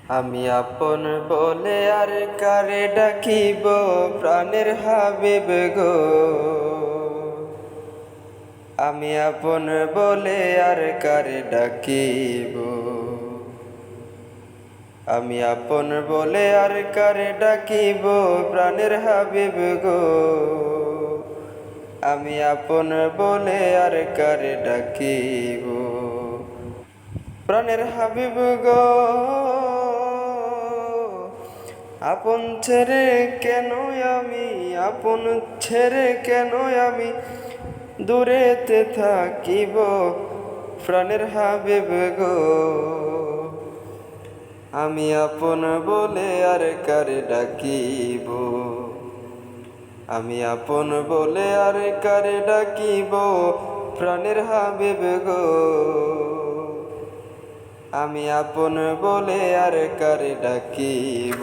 আমি আপন বলে আর কারে ডাকিব প্রাণের হাবিব গো। আমি আপন বলে আর কারে ডাকিব, আমি আপন বলে আর কারে ডাকিব প্রাণের হাবিব গো। আমি আপন বলে আর কারে ডাকিব প্রাণের হাবিব গো। আপন ছেড়ে কেন আমি, আপন ছেড়ে কেন আমি দূরেতে থাকিব প্রাণের হাবিব গো। আমি আপন বলে আর কারে ডাকিব, আমি আপন বলে আর কারে ডাকিব প্রাণের হাবিব গো। আমি আপন বলে আর কারে ডাকিব।